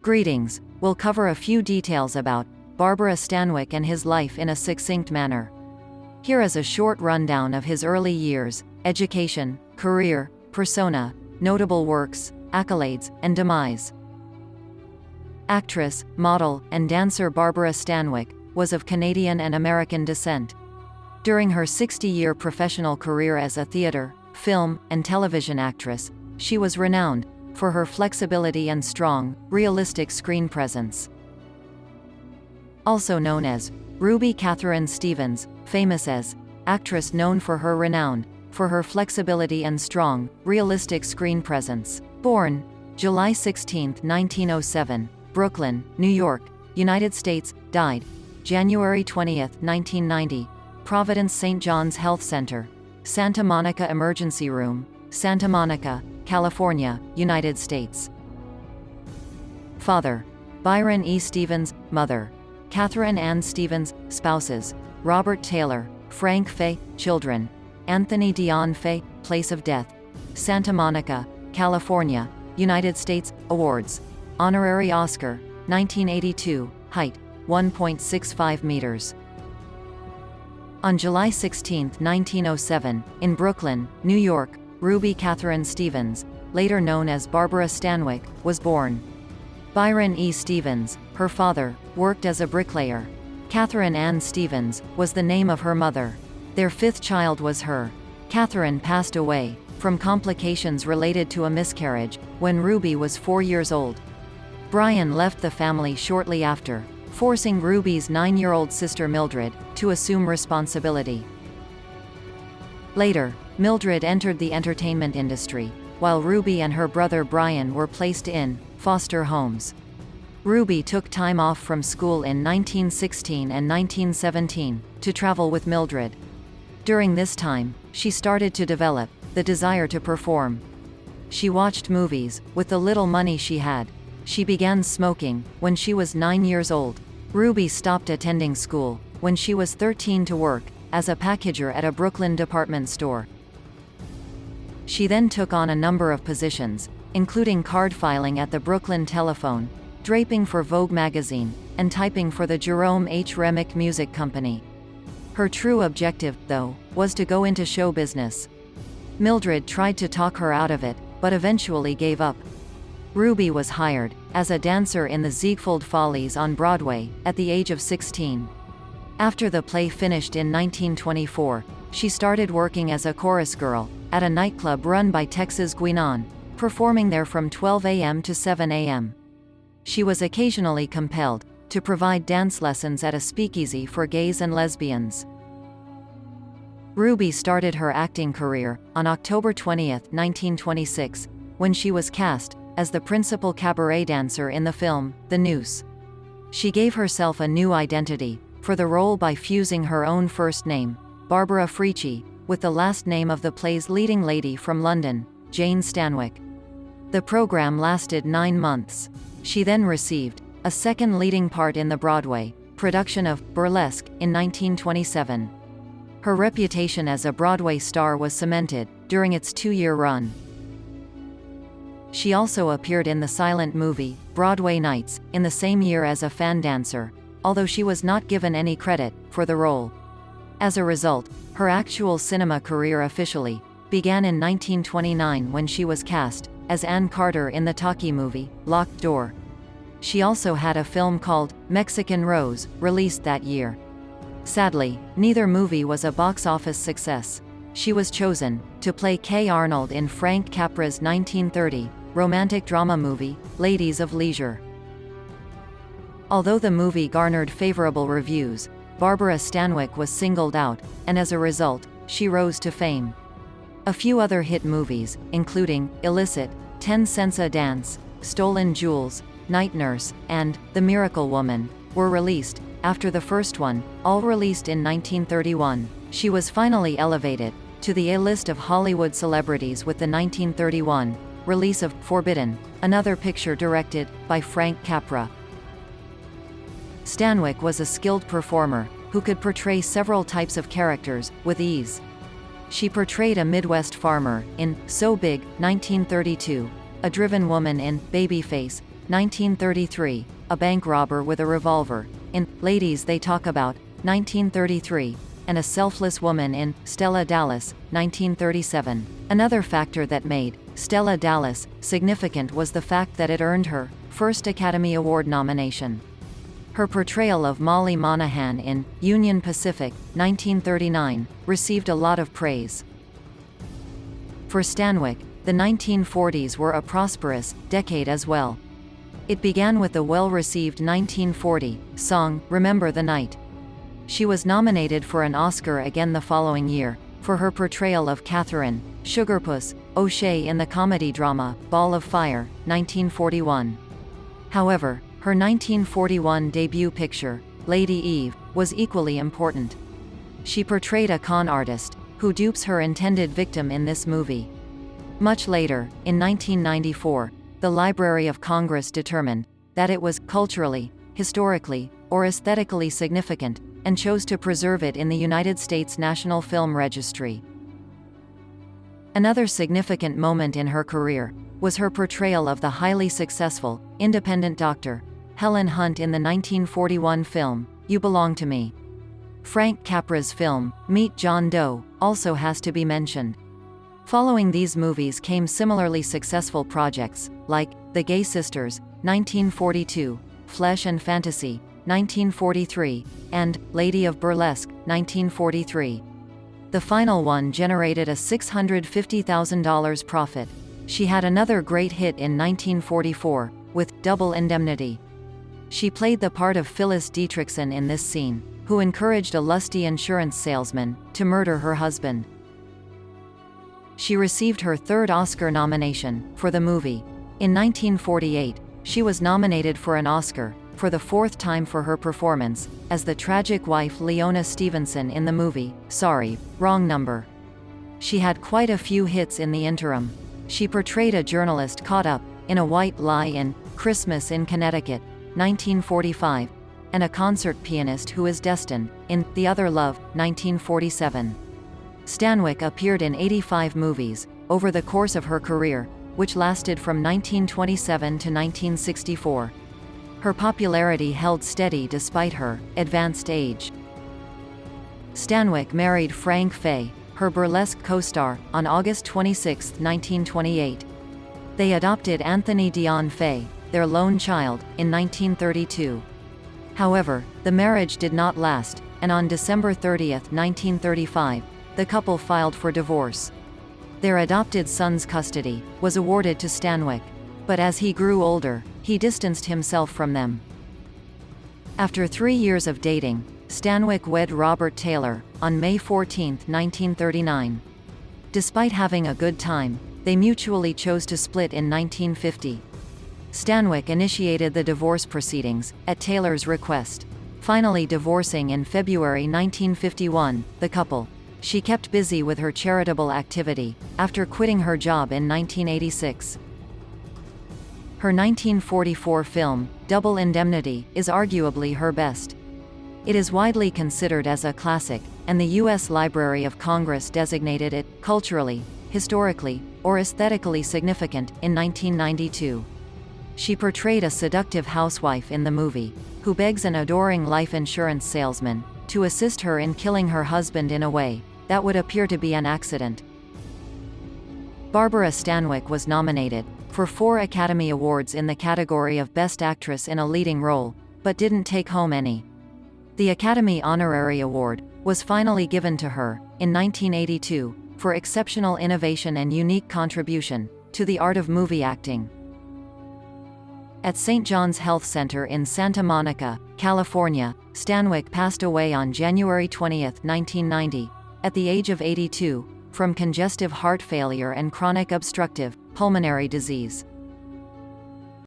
Greetings, we'll cover a few details about Barbara Stanwyck and his life in a succinct manner. Here is a short rundown of his early years, education, career, persona, notable works, accolades, and demise. Actress, model, and dancer Barbara Stanwyck was of Canadian and American descent. During her 60-year professional career as a theater, film, and television actress, she was renowned for her flexibility and strong, realistic screen presence. Also known as Ruby Catherine Stevens, famous as actress known for her renown for her flexibility and strong, realistic screen presence. Born July 16, 1907, Brooklyn, New York, United States. Died January 20, 1990, Providence St. John's Health Center, Santa Monica Emergency Room, Santa Monica, California, United States. Father: Byron E. Stevens. Mother: Catherine Ann Stevens. Spouses: Robert Taylor, Frank Fay. Children: Anthony Dion Fay. Place of death: Santa Monica, California, United States. Awards: Honorary Oscar, 1982, height, 1.65 meters. On July 16, 1907, in Brooklyn, New York, Ruby Catherine Stevens, later known as Barbara Stanwyck, was born. Byron E. Stevens, her father, worked as a bricklayer. Catherine Ann Stevens was the name of her mother. Their fifth child was her. Catherine passed away from complications related to a miscarriage when Ruby was 4 years old. Brian left the family shortly after, forcing Ruby's 9-year-old sister Mildred to assume responsibility. Later, Mildred entered the entertainment industry, while Ruby and her brother Brian were placed in foster homes. Ruby took time off from school in 1916 and 1917 to travel with Mildred. During this time, she started to develop the desire to perform. She watched movies with the little money she had. She began smoking when she was 9 years old. Ruby stopped attending school when she was 13 to work as a packager at a Brooklyn department store. She then took on a number of positions, including card filing at the Brooklyn Telephone, draping for Vogue magazine, and typing for the Jerome H. Remick Music Company. Her true objective, though, was to go into show business. Mildred tried to talk her out of it, but eventually gave up. Ruby was hired as a dancer in the Ziegfeld Follies on Broadway at the age of 16. After the play finished in 1924, she started working as a chorus girl at a nightclub run by Texas Guinan, performing there from 12 a.m. to 7 a.m. She was occasionally compelled to provide dance lessons at a speakeasy for gays and lesbians. Ruby started her acting career on October 20, 1926, when she was cast as the principal cabaret dancer in the film, The Noose. She gave herself a new identity for the role by fusing her own first name, Barbara Frietchie, with the last name of the play's leading lady from London, Jane Stanwyck. The program lasted 9 months. She then received a second leading part in the Broadway production of Burlesque in 1927. Her reputation as a Broadway star was cemented during its 2-year run. She also appeared in the silent movie, Broadway Nights, in the same year as a fan dancer, although she was not given any credit for the role. As a result, her actual cinema career officially began in 1929 when she was cast as Ann Carter in the talkie movie, Locked Door. She also had a film called Mexican Rose, released that year. Sadly, neither movie was a box office success. She was chosen to play Kay Arnold in Frank Capra's 1930 romantic drama movie, Ladies of Leisure. Although the movie garnered favorable reviews, Barbara Stanwyck was singled out, and as a result, she rose to fame. A few other hit movies, including Illicit, 10 Cents a Dance, Stolen Jewels, Night Nurse, and The Miracle Woman, were released. After the first one, all released in 1931, she was finally elevated to the A-list of Hollywood celebrities with the 1931 release of Forbidden, another picture directed by Frank Capra. Stanwyck was a skilled performer who could portray several types of characters with ease. She portrayed a Midwest farmer in So Big, 1932, a driven woman in Babyface, 1933, a bank robber with a revolver, in Ladies They Talk About, 1933, and a selfless woman in Stella Dallas, 1937. Another factor that made Stella Dallas significant was the fact that it earned her first Academy Award nomination. Her portrayal of Molly Monahan in Union Pacific, 1939, received a lot of praise. For Stanwyck, the 1940s were a prosperous decade as well. It began with the well-received 1940 song, Remember the Night. She was nominated for an Oscar again the following year, for her portrayal of Catherine Sugarpuss O'Shea in the comedy drama, Ball of Fire, 1941. However, her 1941 debut picture, Lady Eve, was equally important. She portrayed a con artist, who dupes her intended victim in this movie. Much later, in 1994, the Library of Congress determined that it was culturally, historically, or aesthetically significant, and chose to preserve it in the United States National Film Registry. Another significant moment in her career was her portrayal of the highly successful, independent doctor, Helen Hunt in the 1941 film, You Belong to Me. Frank Capra's film, Meet John Doe, also has to be mentioned. Following these movies came similarly successful projects, like The Gay Sisters, 1942, Flesh and Fantasy, 1943, and Lady of Burlesque, 1943. The final one generated a $650,000 profit. She had another great hit in 1944, with Double Indemnity. She played the part of Phyllis Dietrichson in this scene, who encouraged a lusty insurance salesman to murder her husband. She received her third Oscar nomination for the movie. In 1948, she was nominated for an Oscar, for the fourth time for her performance, as the tragic wife Leona Stevenson in the movie, Sorry, Wrong Number. She had quite a few hits in the interim. She portrayed a journalist caught up in a white lie in Christmas in Connecticut, 1945, and a concert pianist who is destined, in The Other Love, 1947. Stanwyck appeared in 85 movies over the course of her career, which lasted from 1927 to 1964. Her popularity held steady despite her advanced age. Stanwyck married Frank Fay, her burlesque co-star, on August 26, 1928. They adopted Anthony Dion Fay, their lone child, in 1932. However, the marriage did not last, and on December 30, 1935, the couple filed for divorce. Their adopted son's custody was awarded to Stanwyck, but as he grew older, he distanced himself from them. After 3 years of dating, Stanwyck wed Robert Taylor on May 14, 1939. Despite having a good time, they mutually chose to split in 1950. Stanwyck initiated the divorce proceedings, at Taylor's request. Finally divorcing in February 1951, the couple. She kept busy with her charitable activity, after quitting her job in 1986. Her 1944 film, Double Indemnity, is arguably her best. It is widely considered as a classic, and the U.S. Library of Congress designated it culturally, historically, or aesthetically significant in 1992. She portrayed a seductive housewife in the movie, who begs an adoring life insurance salesman to assist her in killing her husband in a way that would appear to be an accident. Barbara Stanwyck was nominated for 4 Academy Awards in the category of Best Actress in a Leading Role, but didn't take home any. The Academy Honorary Award was finally given to her, in 1982, for exceptional innovation and unique contribution to the art of movie acting. At St. John's Health Center in Santa Monica, California, Stanwyck passed away on January 20, 1990, at the age of 82, from congestive heart failure and chronic obstructive pulmonary disease.